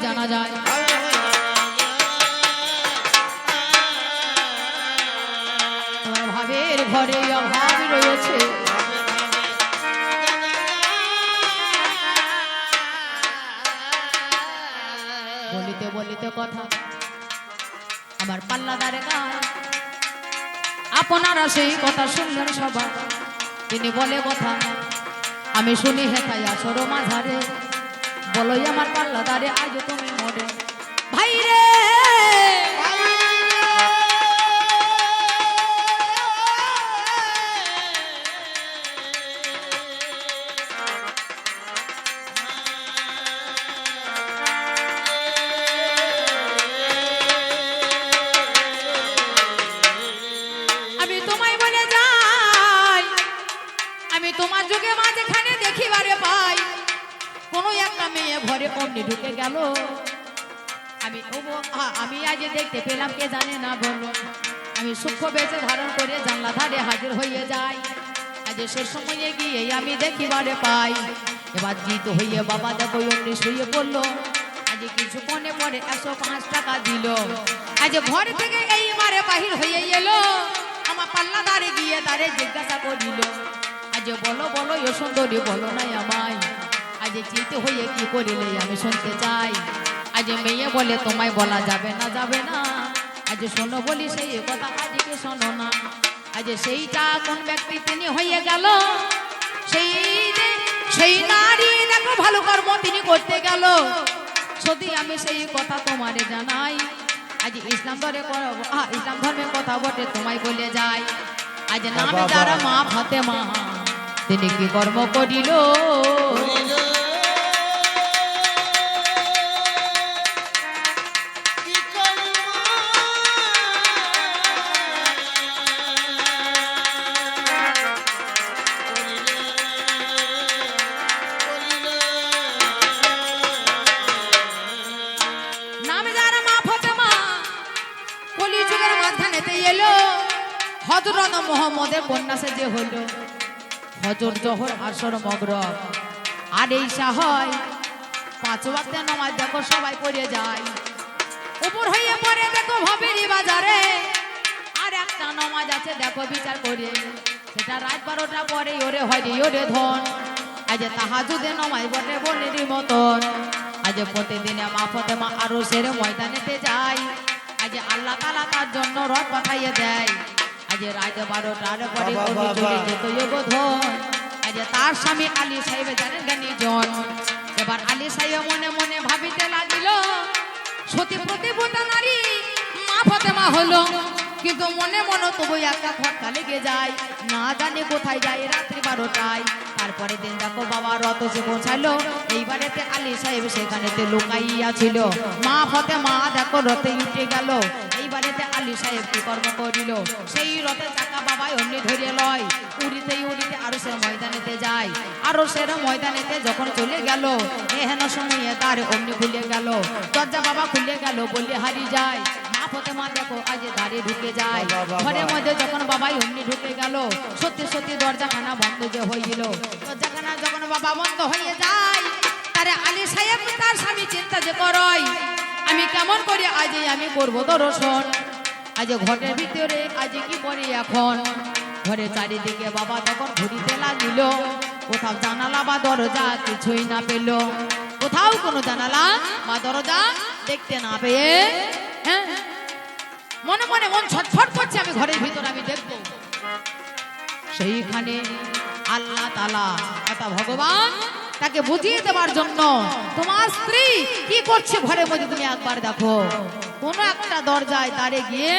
জানা যায়। তোমার ভাবের ঘরে অভাব রয়েছে, বলিতে বলিতে কথা আমার পাল্লাদারে গায়। আপনারা সেই কথা শুনলেন সবাই, তিনি বলে কথা আমি শুনি হেতাই আসর মাঝারে, বলোই আমার পাল্লাদারে আজ তুমি মরে। ভাই রে তোমার যুগে মাঝখানে দেখিবারে পাই কোন একটা মেয়ে ঘরে অমনি ঢুকে গেল। আমি আজ দেখতে পেলাম, কে জানে না বলো। আমি সূক্ষ্ম বেঁচে ধারণ করে জানলা ধারে হাজির হয়ে যাই। আজ সে সময়ে গিয়ে আমি দেখিবারে পাই। এবার জিত হইয়ে বাবা দেখো অমনি শুয়ে পড়লো। আজ কিছুক্ষণে পরে 105 টাকা দিল। আজ ঘর থেকে এইবারে বাহির হয়ে এলো। আমার পাল্লাদারে গিয়ে তারে জিজ্ঞাসা করিল, আজ বলো বলো ও সুন্দরী বলো নাই আমায়, আজ চিত হয়ে কি করিলে আমি শুনতে চাই। আজ মেয়ে বলে তোমায় বলা যাবে না যাবে না, আজ শোনো বলি সেই কথা আজকে শোনো না। আজ সেইটা কোন ব্যক্তি তিনি হয়ে গেল, সেই নারী দেখো ভালো কর্ম তিনি করতে গেল। যদি আমি সেই কথা তোমারে জানাই, আজ ইসলাম ধর্মের কথা বটে তোমায় বলে যাই। আজ নামে যারা মা ফাতেমা তিনি কি কর্ম করিল, নামে যারা মা ফাতেমা কলিযুগের মাঝখানেতে এলো। হযরত মুহাম্মদের কন্যা সে যে হইল, হজর জোহর আসর মগরব আর এই হয় 5 ওয়াক্তের নামাজ দেখো সবাই পড়ে যায়। উপর হইয়ে পড়ে দেখো ভাবেরি বাজারে আর একটা নামাজ আছে দেখো বিচার করে, সেটা রাত 12টা পরে ওরে হয় রে ওরে ধন। আজ তাহাজ্জুদের নামাজ বটে বনেরই মতন। আজ প্রতিদিনে মা ফাতেমা আরো সের ময়দানেতে যায়। আজ আল্লাহ তাআলা তার জন্য রথ পাঠাইয়ে দেয়। আজ রাত 12টার পরে চলে যেত যোগধন। আজ তার স্বামী আলী সাহেব জানেন জ্ঞানী জন। এবার আলী সাহেব মনে মনে ভাবিতে লাগিল, সতী প্রতিব্রতা নারী মা ফাতেমা হলো, কিন্তু মনে মনে তবু একটা খটকা লেগে যায়, না জানে কোথায় যায় রাত্রি 12টায়। তারপরে দিন দেখো বাবা রথ এসে পৌঁছালো। এইবারেতে আলী সাহেব সেখানেতে লুকাইয়া ছিল। মা ফাতেমা দেখো রথে উঠে গেল। এইবারেতে আলী সাহেব কি কর্ম করিল, সেই রথের চাকা বাবাই অমনি ধরিয়ে লয়। উড়িতে উড়িতে আরো সে ময়দানেতে যায়। আরো সের ময়দানেতে যখন চলে গেল, এহেন সময়ে তার অমনি খুলে গেল। দরজা বাবা খুলে গেল বলে হারিয়ে যায়। মা ফাতেমা দেখো আজ দাঁড়িয়ে ঢুকে যায় ঘরের মধ্যে। যখন বাবাই অমনি ঢুকে গেল, সত্যি সত্যি দরজাখানা বন্ধ যে হইল। দরজাখানা যখন বাবা বন্ধ হয়ে যায়, তারে আলী সাহেব তার স্বামী চিন্তা যে করয়, আমি কেমন করি আজ আমি করবো দর্শন। আজ ঘরের ভিতরে আজ কি করি এখন। ঘরের চারিদিকে বাবা তখন ঘুরিতে লাগিল। কোথাও জানালা বা দরজা কিছুই না পেল। কোথাও কোনো জানালা বা দরজা দেখতে না পেয়ে মনে মনে মন ছটফট করছে, আমি ঘরের ভিতর আমি দেখবো। সেইখানে আল্লাহ তাআলা কথা ভগবান তাকে বুঝিয়ে দেওয়ার জন্য, তোমার স্ত্রী কি করছে ঘরের মধ্যে তুমি একবার দেখো। কোন একটা দরজায় দাঁড়িয়ে গিয়ে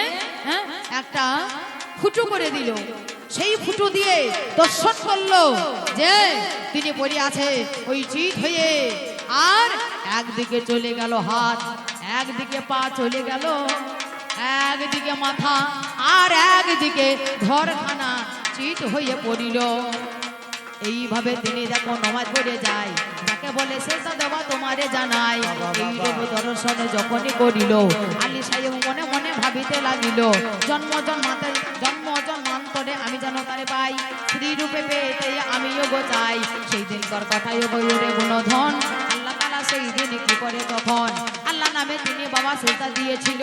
একটা ফুটো করে দিল। সেই ফুটো দিয়ে দর্শন করলো যে তিনি পড়ে আছে ওই চিত হয়ে। আর একদিকে চলে গেল হাত, একদিকে পা চলে গেল, একদিকে মাথা আর একদিকে ধরখানা চিত হয়ে পড়িল। এইভাবে তিনি দেখো নামাজ পড়ে যায়। যাকে বলে সেজদা দেওয়া তোমারে জানাই। এই রূপ দর্শন যখনই করিল, আলী সাহেব মনে মনে ভাবিতে লাগিল, জন্ম জন্মান্তরে আমি যেন তারে পাই, স্ত্রী রূপে পেতে আমিও গো চাই। সেই দিনকার কথাই বইরে গুণধন আল্লাহ তাআলা সেই দিন কি করে তখন আল্লাহ নামে তিনি বাবা সেজদা দিয়েছিল।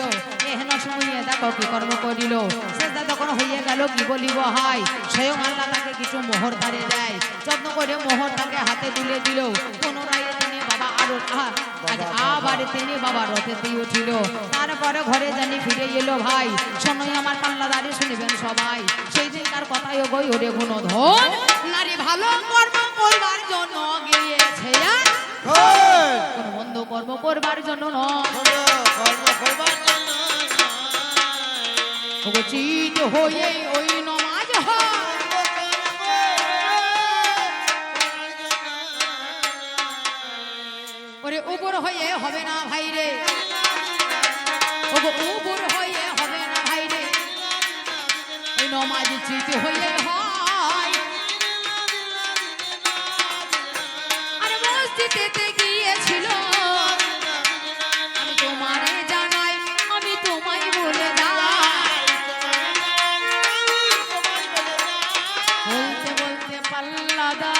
এহেন সময়ে দেখো কি কর্ম করিল, সেজদা তখন হইয়া গেল কি বলিব হাই, স্বয়ং আল্লাহ তাকে কিছু মোহর ধারে দেয়, যত্ন করে মোহর তাকে হাতে তুলে দিল। পুনরায় তিনি বাবা আরো আবার তিনি বাবা রথেতেই উঠিল। তারপরে ঘরে জানি ফিরে এলো ভাই, শোনোই আমার পাল্লাদারি শুনিবেন সবাই, সেই দিন তার কথাই গই ওরে গুণধন, নারী ভালো কর্ম করবার জন্য গিয়েছে, কোন মন্দ কর্ম করবার জন্য নয়, চিত হয়ে ওই নমাজ হয়, ওরে উপর হয়ে হবে না ভাই রে, উপর হয়ে হবে না ভাই রে, ওই নমাজ চিত হয়ে হয়। আর মসজিদেতে গিয়েছিল, আমি তোমারে জানাই, আমি তোমায় বলে যাই, বলতে বলতে পাল্লা দা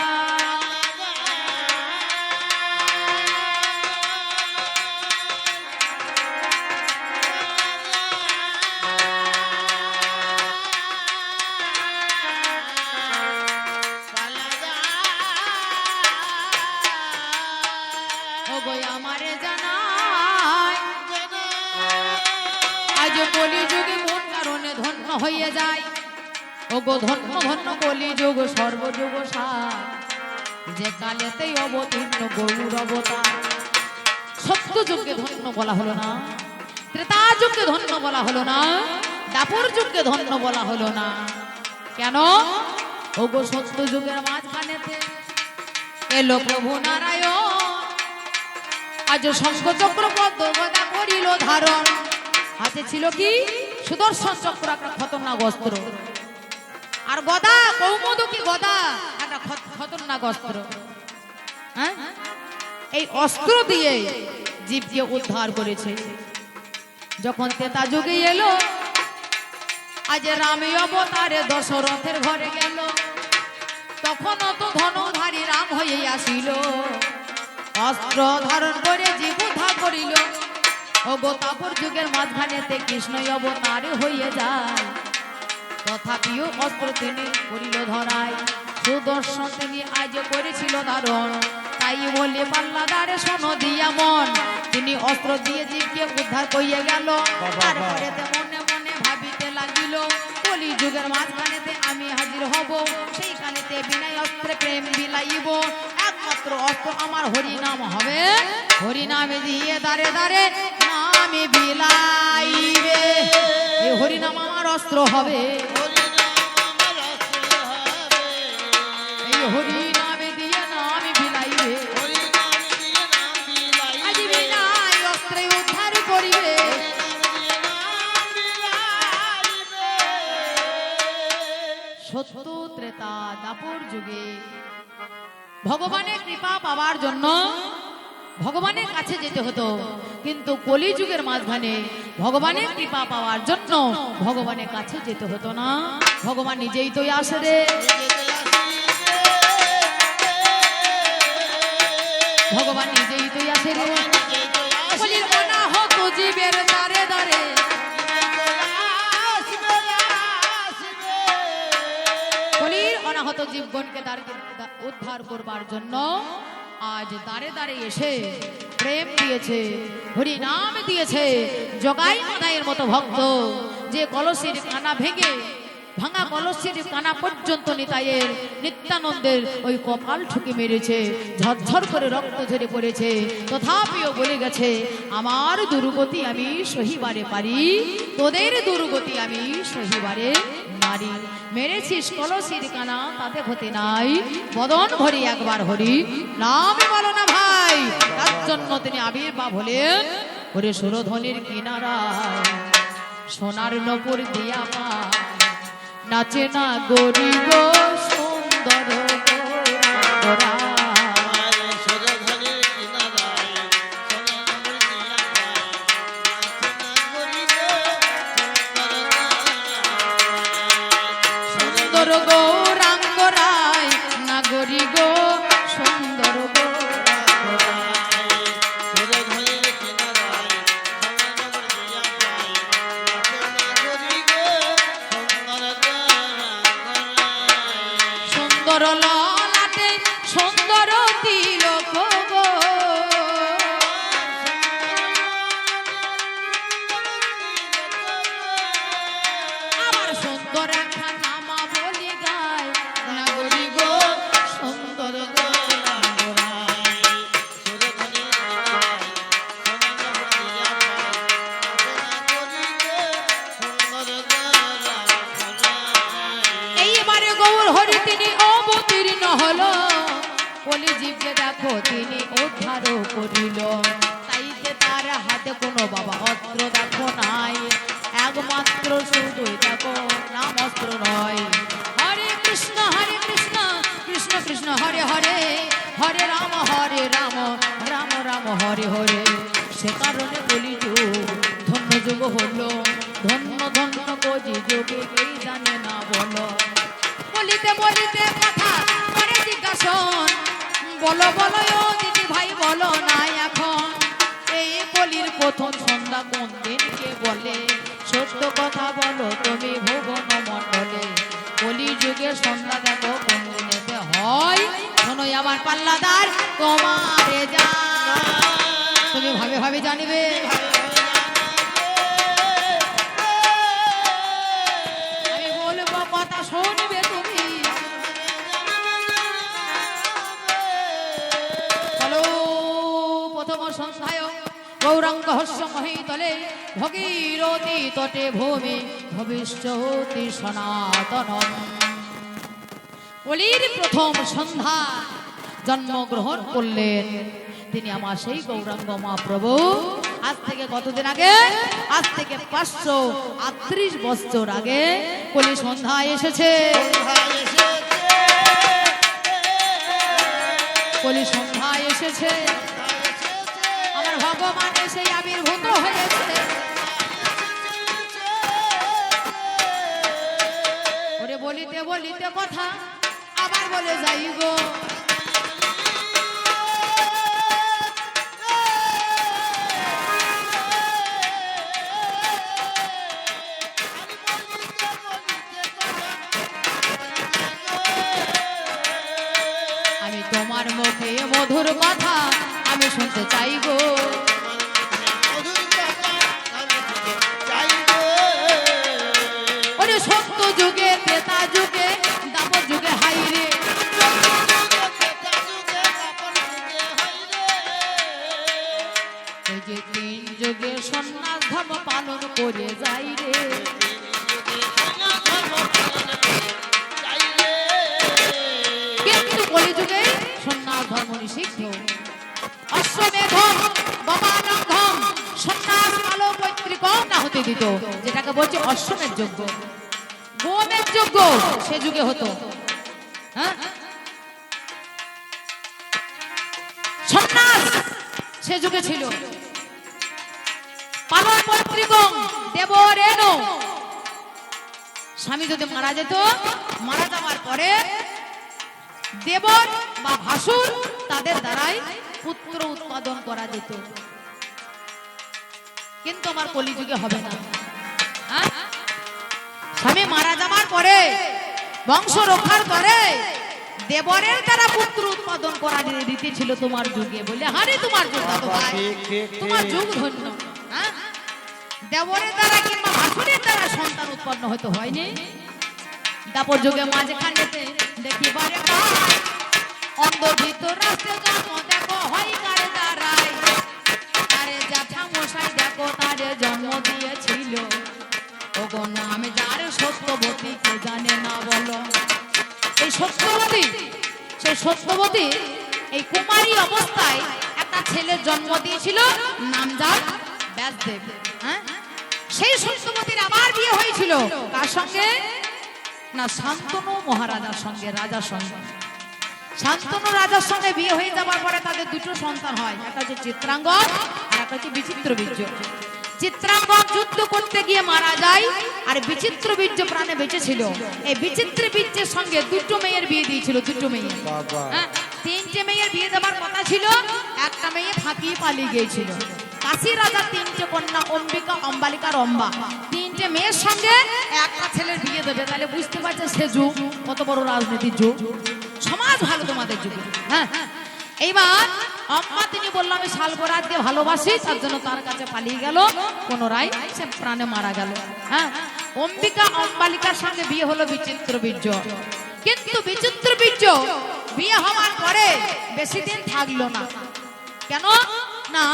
আমারে জানাই, আজ কলিযুগে কোন কারণে ধন্য হয়ে যায়, ওগো ধন্য ধন্য কলিযুগ সর্বযুগ সার, যে কালেতেই অবতীর্ণ গৌর অবতার। সত্য যুগকে ধন্য বলা হলো না, ত্রেতা যুগকে ধন্য বলা হলো না, দাপর যুগকে ধন্য বলা হলো না, কেন? ওগো সত্য যুগের মাঝখানেতে এলো প্রভু নারায়ণ, আজ শঙ্খ চক্র পদ্ম গদা করিল ধারণ, হাতে ছিল কি সুদর্শন চক্র, একটা খতরনাক অস্ত্র, আর গদা কৌমুদকী গদা একটা খতরনাক অস্ত্র। হ্যাঁ, এই অস্ত্র দিয়ে জীবকে উদ্ধার করেছে। যখন ত্রেতা যুগে এলো, আজ রামে অবতারে দশরথের ঘরে গেল, তখন তো ধনধারী রাম হয়ে আসিল, অস্ত্র ধারণ করে জীব উদ্ধার করিল। ওগো তাপর যুগের মাঝখানেতে কৃষ্ণ অবতার হয়ে যায়, তথাপিও অস্ত্র তিনি করিল ধরায়, সুদর্শন তিনি আজ করেছিল ধারণ, তাই বলে পাল্লাদারে শোনো দিয়া মন, তিনি অস্ত্র দিয়ে জীবকে উদ্ধার করিয়া গেল। তারপরে মনে মনে ভাবিতে লাগিল, কলি যুগের মাঝখানেতে আমি হাজির হব, সেইখানেতে বিনা অস্ত্রে প্রেম বিলাইব, একমাত্র অস্ত্র আমার হরি নাম হবে, হরি নামে দিয়ে দাঁড়ে দাঁড়ে নামে বিলাইবে, এই হরি নাম আমার অস্ত্র হবে, এই হরি নামে দিয়ে নাম বিলাইবে, আজ বিনাই অস্ত্রে উদ্ধার করিবে। সত্য ত্রেতা দাপর যুগে ভগবানের কৃপা পাওয়ার জন্য ভগবানের কাছে যেতে হতো, কিন্তু কলি যুগের মাঝখানে ভগবানের কৃপা পাওয়ার জন্য ভগবানের কাছে যেতে হতো না, ভগবান নিজেই তো আসে রে, ভগবান নিজেই তো আসে রে, কলির অনাহত জীবের দ্বারে দ্বারে, কলির অনাহত জীবগণকে উদ্ধার করবার জন্য আজ দাঁড়ে দাঁড়ে এসে প্রেম দিয়েছে, হরি নাম দিয়েছে, জগাই মাদাইয়ের মতো ভক্ত, যে কলসির কানা ভেঙে ভাঙা কলসির কানা পর্যন্ত নিতাইয়ের নিত্যানন্দের ওই কপাল ঠুকে মেরেছে, ঝরঝর করে রক্ত ঝরে পড়েছে, তথাপিও বলে গেছে আমার দুর্গতি আমি সহিবারে পারি, তোদের দুর্গতি আমি সহিবারে নারী। মেরেছিস কলসির কানা তাতে ক্ষতি নাই, বদন ভরি একবার হরি নাম বলো না ভাই, তার জন্য তিনি আবির্ভাব হলেন ওরে সুরধনির কিনারায়, সোনার নপুর দিয়া পা নাচে না গরি গো সুন্দর গোরা, সুন্দর গৌরাঙ্গ রায় নাগরি গো সুন্দর গো, এবারে গৌর হরি তিনি অবতীর্ণ হলো, কলি জীবকে দেখো তিনি উদ্ধার করিল। তাইতে তার হাতে কোনো বাবা অস্ত্র দেখো নাই, একমাত্র শুধুই দেখো নাম অস্ত্র নয়। হরে কৃষ্ণ কৃষ্ণ কৃষ্ণ হরে হরে, হরে রাম রাম রাম হরে হরে। সে কারণে বলি ধন্য যুগ হলো, ধন্য ধন্য কলি যুগে কেই জানে না বলো। বলিতে বলিতে কথা করে জিজ্ঞাসন, বলো বলো ও দিদি ভাই বলো না এখন, এই কলির প্রথম সন্ধ্যা কোন দিনকে বলে? সত্য কথা বলো তুমি ভুবন মণ্ডলে, কলি যুগের সন্ধ্যা দেখো কোন দিনেতে হয়? শোনো আমার পাল্লাদার তোমারে যা, তুমি ভাবে ভাবে জানিবে। আমি বলবো কথা শুনবে তুমি। চলো প্রথম সন্ধ্যায় গৌরাঙ্গ হস্য মহিতলে, ভগীরথী তটে ভূমি ভবিষ্যতি সনাতন। কলির প্রথম সন্ধ্যা জন্মগ্রহণ করলেন তিনি আমার সেই গৌরাঙ্গ মহাপ্রভু। আজ থেকে কতদিন আগে? আজ থেকে 538 বছর আগে কলি সন্ধ্যা এসেছে। কলি সন্ধ্যা এসেছে, আমার ভগবান এসে আবির্ভূত হয়েছে। ওরে বলিতে বলিতে কথা আবার বলে যাই গো, আমি তোমার মুখে মধুর কথা আমি শুনতে চাইবো। ওরে সত্য যুগে ত্রেতা যুগে দাপর যুগে হাইরে, এই যে 3 যুগে সন্ন্যাস ধর্ম পালন করে যাই রে। কিন্তু কলিযুগে সন্ন্যাস ধর্ম নিষিদ্ধ। অশ্বমেধম গমানন্ধম সন্ন্যাস কালো পৈতৃক না হতে দিত, যেটাকে বলছে অশ্বমেধ যজ্ঞ, গোমেধ যজ্ঞ সে যুগে হতো। হ্যাঁ, সন্ন্যাস সে যুগে ছিল। পালন পৈতৃক দেবরেণ, স্বামী যদি মারা যেত, মারা যাওয়ার পরে দেবর বা ভাসুর তাদের দ্বারাই পুত্র উৎপাদন করা যেত। কিন্তু আমার কলিযুগে হবে না। স্বামী মারা যাওয়ার পরে বংশ রক্ষার করে দেবরের দ্বারা পুত্র উৎপাদন করার রীতি ছিল তোমার যুগে। বলে হারে তোমার যুগ, তোমার যুগ ধন্য। দেবরের দ্বারা কিংবা ভাসুরের দ্বারা সন্তান উৎপন্ন হতে হয়নি। দাপর যুগে মাঝখানেতে দেখিবারে পায়, অন্ধ ভিতর রাস্তে জন্ম দেখো হয় কার দ্বারাই, তারে জ্যাঠা মশাই দেখো তারে জন্ম দিয়েছিল। ওগো নাম যার সত্যবতী কে জানে না বলো। এই সত্যবতী, সেই সত্যবতী এই কুমারী অবস্থায় একটা ছেলের জন্ম দিয়েছিল, নাম যার ব্যাসদেব। হ্যাঁ, সেই সত্যবতীর আবার বিয়ে হয়েছিল কার সঙ্গে? না, শান্তনু মহারাজার সঙ্গে, রাজার সঙ্গে। শান্তনু রাজার সঙ্গে বিয়ে হয়ে যাওয়ার পরে তাদের 2টো সন্তান হয়, একটা হচ্ছে চিত্রাঙ্গন আর একটা হচ্ছে বিচিত্রবীর্য। চিত্রাঙ্গন যুদ্ধ করতে গিয়ে মারা যায়, আর বিচিত্রবীর্য প্রাণে বেঁচে ছিল। এই বিচিত্রবীর্যের সঙ্গে 2টো মেয়ের বিয়ে দিয়েছিল, 2টো মেয়ে। হ্যাঁ, 3টে মেয়ের বিয়ে দেওয়ার কথা ছিল, একটা মেয়ে ফাঁকিয়ে পালিয়ে গিয়েছিল। কাশী রাজা 3টে কন্যা, অম্বিকা, অম্বালিকা, রম্বা, 3টে মেয়ের সঙ্গে একটা ছেলের বিয়ে দেবে। তাহলে বুঝতে পারছে সে যুগ কত বড় রাজনীতির যুগ। সমাজ ভালো তোমাদের যুগে। হ্যাঁ, এইবার আম্মা তিনি বললাম আমি শালগোরাত দিয়ে ভালোবাসি, তার জন্য তার কাছে পালিয়ে গেল, পুনরায় সে প্রাণে মারা গেল। হ্যাঁ, অম্বিকা অম্বালিকার সঙ্গে বিয়ে হলো বিচিত্রবীর্য। কিন্তু বিচিত্রবীর্য বিয়ে হওয়ার পরে বেশি দিন থাকলো না। কেন না,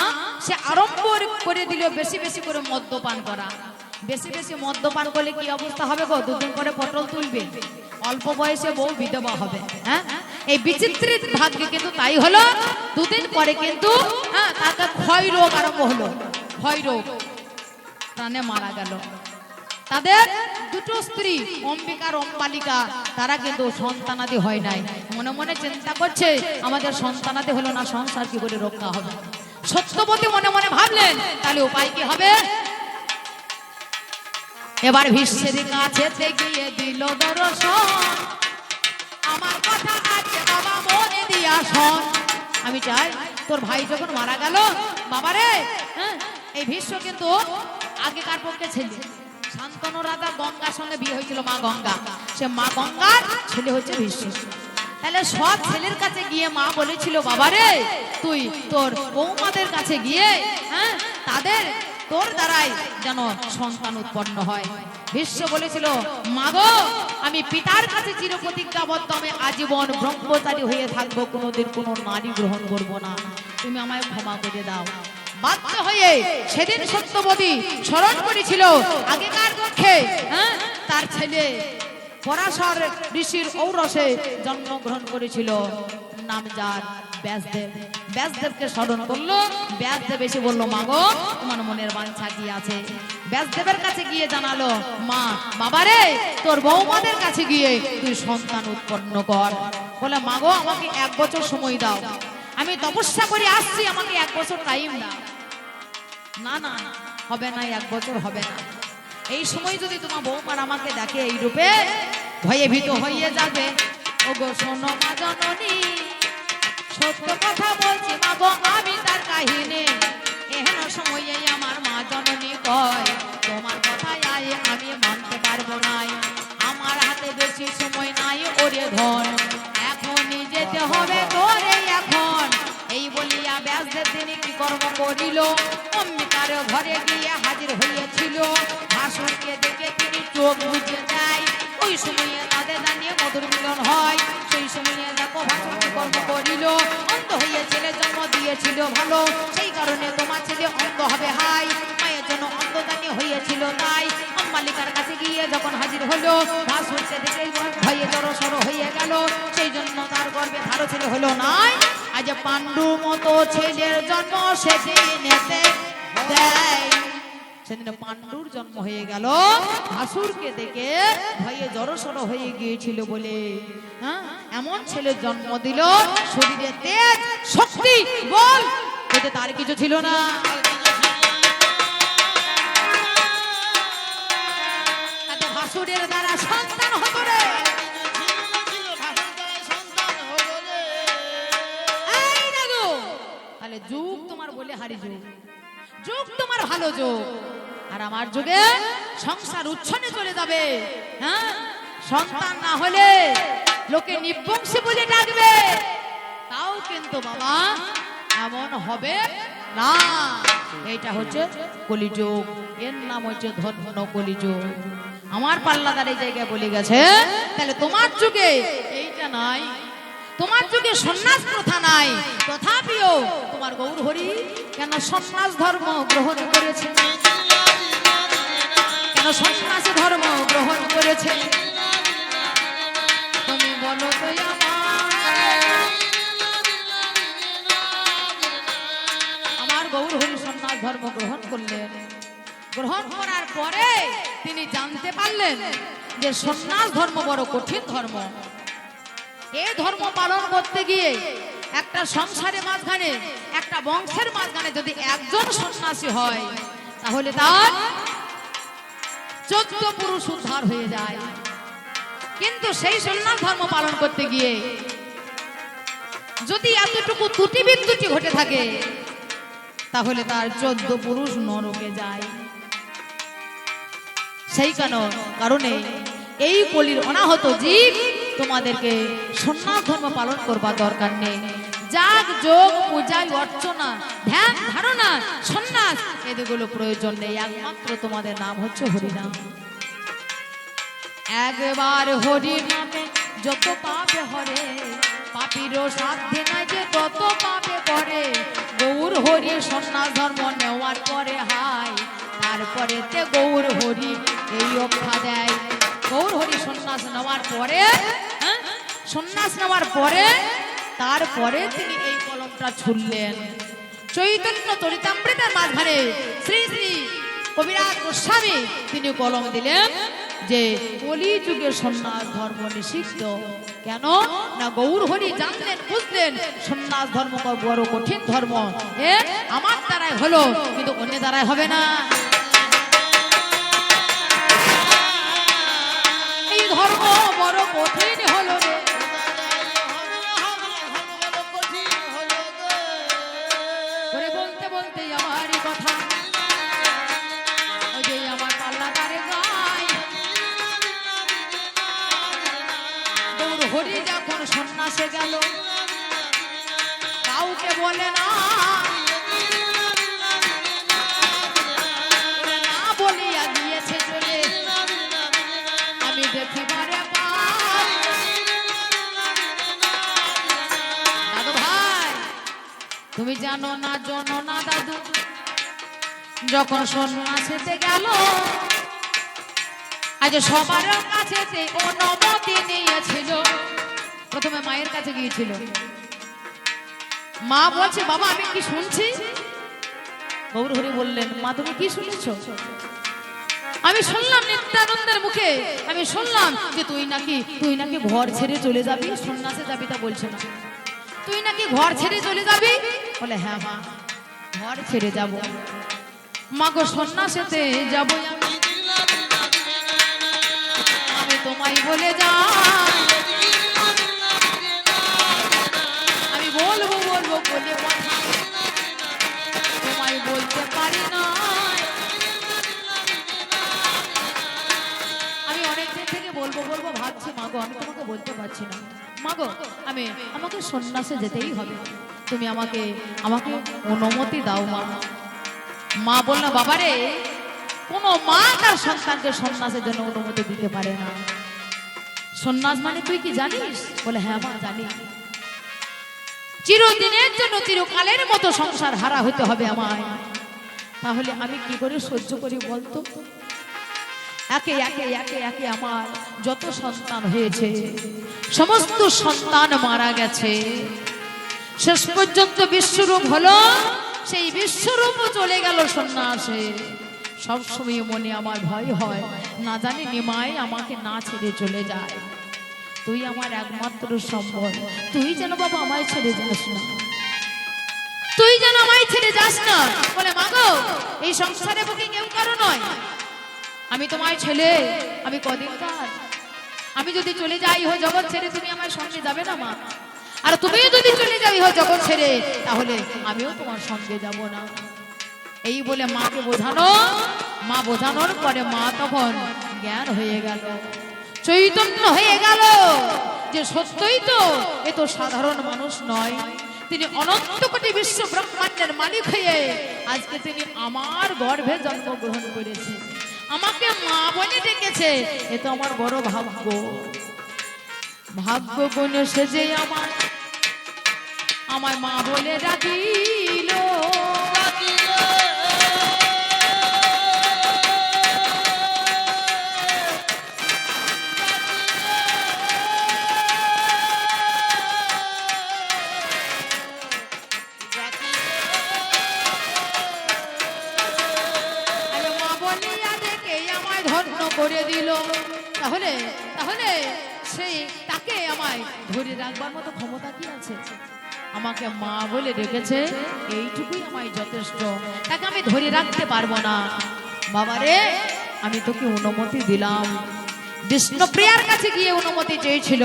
সে আরম্ভ করে দিল বেশি বেশি করে মদ্যপান করা। বেশি বেশি মদ্যপান করলে কি অবস্থা হবে গো? 2 দিন পরে পটল তুলবে, অল্প বয়সে বউ বিধবা হবে। হ্যাঁ, এই বিচিত্রিত ভাগ্যে কিন্তু তাই হলো। দুদিন পরে কিন্তু তাকে ক্ষয় রোগ আরম্ভ হলো। ক্ষয় রোগ, প্রাণে মারা গেল। তাদের দুটো স্ত্রী অম্বিকার অম্বালিকা, তারা কিন্তু সন্তানাদি হয় নাই। মনে মনে চিন্তা করছে আমাদের সন্তানাদি হলো না, সংসার কি করে রক্ষা হবে। সত্যবতী মনে মনে ভাবলেন তাহলে উপায় কি হবে। এবার ভীষ্মের কাছে গিয়ে দিল দর্শন, আমার কথা আছে বাবা মনে দিয়া শোন। আমি চাই তোর ভাই যখন মারা গেল বাবারে, এই ভীষ্ম কিন্তু আগেকার পক্ষে ছেলে। শান্তনু রাজা গঙ্গার সঙ্গে বিয়ে হয়েছিল, মা গঙ্গা, সে মা গঙ্গার ছেলে হচ্ছে ভীষ্ম। তাহলে সব ছেলের কাছে গিয়ে মা বলেছিল বাবারে তুই তোর বৌমাদের কাছে গিয়ে তাদের তোর দ্বারাই যেন সন্তান উৎপন্ন হয়। ভীষ্ম বলেছিল মা গো, আমি পিতার কাছে চিরপ্রতিজ্ঞাবদ্ধ, আমি আজীবন ব্রহ্মচারী হয়ে থাকবো, কোনোদিন কোনো নারী গ্রহণ করব না, তুমি আমায় ক্ষমা করে দাও। বাধ্য হয়ে সেদিন সত্যবতী স্মরণ করেছিল আগেকার পক্ষে তার ছেলে পরাশর ঋষির ঔরসে জন্মগ্রহণ করেছিল, নাম যার ব্যাসদেব। ব্যাসদেবকে স্মরণ করলো। ব্যাসদেব এসে বললো মা গো, তোমার মনের বাঞ্ছা কি আছে। ব্যাসদেবের কাছে গিয়ে জানালো মা বাবারে তোর বৌমাদের কাছে গিয়ে তুই সন্তান উৎপন্ন কর। বলে মা গো, আমাকে 1 বছর সময় দাও, আমি তপস্যা করে আসছি, আমাকে 1 বছর টাইম দাও। না না হবে না, 1 বছর হবে না। এই সময় যদি তোমার বৌমার আমাকে দেখে এই রূপে, ভয়ে ভীত হয়ে যাবে। ও গো শোনো মা জননী, সত্য কথা বলছি মা গো, আমি তার কাহিনী। এহেন সময়ে আমার মা জননী কয় তোমার কথায় আমি মানতে পারবো নাই, আমার হাতে বেশি সময় নাই ওরে ধন, এখনই যেতে হবে তোরে এখন। এই বলিয়া ব্যাসদেব তিনি কি কর্ম করিল, অম্বিকার ঘরে গিয়ে হাজির হইয়াছিল। ভাসুরকে দেখে তিনি চোখ বুঝে যায়, ওই সময়ে তাদের জানিয়ে মধুর মিলন হয়। সেই সময়ে দেখো ভাসুর কি কর্ম করিল, অন্ধ হয়ে ছেলে জন্ম দিয়েছিল ভালো, সেই কারণে তোমার ছেলে অন্ধ হবে হাই। মায়ের জন্য অন্ধ জানিয়ে হইয়াছিল তাই। অম্বালিকার কাছে গিয়ে যখন হাজির হলো, ভাসুরকে দেখে ভয়ে জড়সড় হয়ে গেল, সেই জন্য তার গর্ভে ভালো ছেলে হলো নাই। আজ পাণ্ডু মতো ছেলের জন্ম সেদিনেতে দেয়, সেদিন পাণ্ডুর জন্ম হয়ে গেল। ভাসুরকে দেখে ভয়ে জড়সড় হয়ে গিয়েছিল বলে এমন ছেলের জন্ম দিল, শরীরে তেজ শক্তি বল এতে তার কিছু ছিল না। ভাসুরের দ্বারা সন্তান হতো রে। তাহলে যুগ তোমার বলে হারি যুগ, যুগ তোমার ভালো যুগ, আর আমার যুগে সংসার উচ্ছনে চলে যাবে। সন্তান না হলে লোকে নিবংশী বলে ডাকবে, তাও কিন্তু বাবা এমন হবে না। এটা হচ্ছে কলিযুগ, এর নাম হচ্ছে ধন্য কলিযুগ। আমার পাল্লাদার এই জায়গায় বলে গেছে, তাহলে তোমার যুগে এইটা নাই, তোমার যুগে সন্ন্যাস প্রথা নাই, তথাপিও তোমার গৌর হরি কেন সন্ন্যাস ধর্ম গ্রহণ করেছে, কেন সন্ন্যাস ধর্ম গ্রহণ করেছে তুমি বলো তো। আমার গৌর হরি সন্ন্যাস ধর্ম গ্রহণ করলেন। গ্রহণ করার পরে তিনি জানতে পারলেন যে সন্ন্যাস ধর্ম বড় কঠিন ধর্ম। এই ধর্ম পালন করতে গিয়ে একটা সংসারের মাঝখানে, একটা বংশের মাঝখানে যদি একজন সন্ন্যাসী হয়, তাহলে তার 14 পুরুষ উদ্ধার হয়ে যায়। কিন্তু সেই সন্ন্যাস ধর্ম পালন করতে গিয়ে যদি এতটুকু ত্রুটি বিচ্যুতি ঘটে থাকে, তাহলে তার 14 পুরুষ নরকে যায়। সেই কারণে এই কলির অনাহত জীব তোমাদেরকে সন্ন্যাস ধর্ম পালন করবার দরকার নেই। যাগ যোগ পূজা অর্চনা ধ্যান ধারণা সন্ন্যাস এগুলো প্রয়োজন নেই, একমাত্র তোমাদের নাম হচ্ছে হরিনাম। একবার হরি নামে যত পাপে হরে, পাপীরও সাধ্যে নাই যে তত পাপে করে। গৌর হরি সন্ন্যাস ধর্ম নেওয়ার পরে হাই, তারপরে তে গৌর হরি এই অক্ষা দেয়। গৌর হরি সন্ন্যাস নেওয়ার পরে, সন্ন্যাস নেওয়ার পরে তারপরে তিনি এই কলমটা ছুড়লেন। চৈতন্য চরিতামৃতের মাঝখানে শ্রী শ্রী কবিরাজ গোস্বামী তিনি কলম দিলেন যে কলি যুগে সন্ন্যাস ধর্ম নিষিদ্ধ। কেন না গৌর হরি জানলেন বুঝলেন সন্ন্যাস ধর্ম বড় কঠিন ধর্ম, আমার দ্বারাই হলো কিন্তু অন্য দ্বারাই হবে না। এই ধর্ম বড় কঠিন হলো রে, বলতে বলতে আমারই কথা ওই যে আমার পাল্লাদারে গায় গৌর হরি যখন সন্ন্যাসে গেল কাউকে বলে না, না বলিয়া গিয়েছে চলে। আমি দেখিবারে পাই দাদু ভাই, তুমি জানো না জানো না দাদু, যখন সন্ন্যাসেতে গেল আজ সবার কাছে অনুমতি নিয়েছিল। প্রথমে মায়ের কাছে গিয়েছিল, মা বলছে বাবা আমি কি শুনছি। গৌর হরি বললেন মা তুমি কি শুনেছ? আমি শুনলাম নিত্যানন্দের মুখে, আমি শুনলাম যে তুই নাকি ঘর ছেড়ে চলে যাবি, সন্ন্যাসে যাবি তা বলছে না, তুই নাকি ঘর ছেড়ে চলে যাবি। বলে হ্যাঁ মা ঘর ছেড়ে যাব। মা গো সন্ন্যাসেতে যাব আমি তোমায় বলে যা, আমি বলবো বলবো বলে কথা তোমায় বলতে পারি না। আমি অনেকদিন থেকে বলবো বলবো ভাবছি মা গো আমি তোমাকে বলতে পারছি না। মা গো আমাকে সন্ন্যাসে যেতেই হবে, তুমি আমাকে অনুমতি দাও মা। মা বলল বাবারে কোনো মা তার সন্তানকে সন্ন্যাসের জন্য অনুমতি দিতে পারে না। সন্ন্যাস মানে তুই কি জানিস? বলে হ্যাঁ মা জানি, চিরদিনের জন্য চিরকালের মতো সংসার হারা হতে হবে আমায়। তাহলে আমি কি করে সহ্য করি বলতো? একে একে একে একে আমার যত সন্তান হয়েছে সমস্ত সন্তান মারা গেছে, শেষ পর্যন্ত বিশ্বরূপ হলো, সেই বিশ্বরূপ চলে গেল সন্ন্যাসে। সবসময় মনে আমার ভয় হয় না জানি নিমাই আমাকে না ছেড়ে চলে যায়। তুই আমার একমাত্র সম্বল, তুই যেন বাবা আমায় ছেড়ে যাস না, তুই যেন আমায় ছেড়ে যাস না। বলে মা গো এই সংসারে বুকে কেউ কারো নয়, আমি তোমার ছেলে, আমি কদিনকার, আমি যদি চলে যাই হয় জগৎ ছেড়ে তুমি আমার সঙ্গে যাবে না মা, আর তুমি যদি চলে যাই হয় জগৎ ছেড়ে তাহলে আমিও তোমার সঙ্গে যাব না। এই বলে মাকে বোঝানো, মা বোঝানোর পরে মা তখন জ্ঞান হয়ে গেল, চৈতন্য হয়ে গেল যে সত্যই তো এ তো সাধারণ মানুষ নয়, তিনি অনন্ত কোটি বিশ্ব ব্রহ্মাণ্ডের মালিক হয়ে আজকে তিনি আমার গর্ভে জন্মগ্রহণ করেছে, আমাকে মা বলে ডেকেছে। এ তো আমার বড় ভাগ্য, ভাগ্য গুণ সেজে আমায় মা বলে ডাকিল। করে দিল, তাহলে তাহলে সেই তাকে আমায় ধরে রাখবার মতো ক্ষমতা কি আছে? আমাকে মা বলে রেখেছে, এইটুকুই আমায় যথেষ্ট, তাকে আমি ধরে রাখতে পারবো না। বাবারে আমি তোকে অনুমতি দিলাম। বিষ্ণুপ্রিয়ার কাছে গিয়ে অনুমতি চেয়েছিল,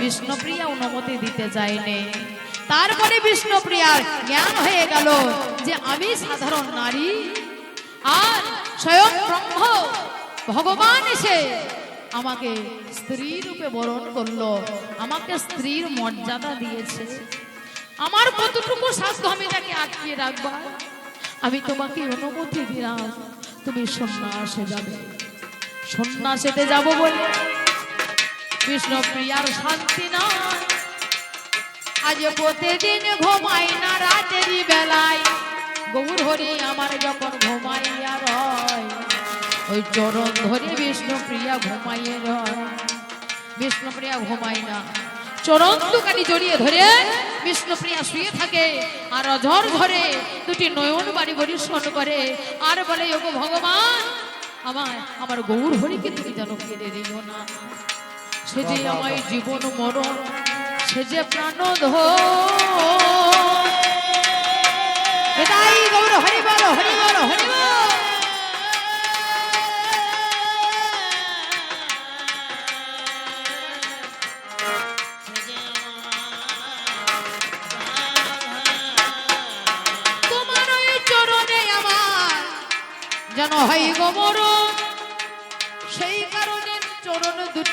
বিষ্ণুপ্রিয়া অনুমতি দিতে চায়নি। তারপরে বিষ্ণুপ্রিয়ার জ্ঞান হয়ে গেল যে আমি সাধারণ নারী আর স্বয়ং ব্রহ্ম ভগবান এসে আমাকে স্ত্রী রূপে বরণ করলো, আমাকে স্ত্রীর মর্যাদা দিয়েছে, আমার কতটুকু সাধ্য আমি তাকে আটকিয়ে রাখবো। আমি তোমাকে অনুমতি দিলাম, তুমি সন্ন্যাসে যাবে। সন্ন্যাসেতে যাব বলে বিষ্ণুপ্রিয়ার শান্তি নয়, আজ প্রতিদিন ঘুমাই না রাতেরই বেলায়, গৌর হরি আমার যখন ঘুমাইয়া রয়, ওই চরণ ধরে বিষ্ণুপ্রিয়া ঘুমাইয়ে রয়। বিষ্ণুপ্রিয়া ঘুমাই না, চরণ দুখানি জড়িয়ে ধরে বিষ্ণুপ্রিয়া শুয়ে থাকে আর অঝর ঘরে দুটি নয়ন বাড়ি পরিশ্রম করে আর বলে, ওগো ভগবান, আমার গৌর হরিকে তুমি যেন কেড়ে দিও না। সে যে আমায় জীবন মরণ, সে যে প্রাণধন। এটাই গৌর হরি বল, হরি বল, হরি বল। তোমার ওই চরণে আমার যেন হয় গো মরণ, সেই কারণে চরণ দুটি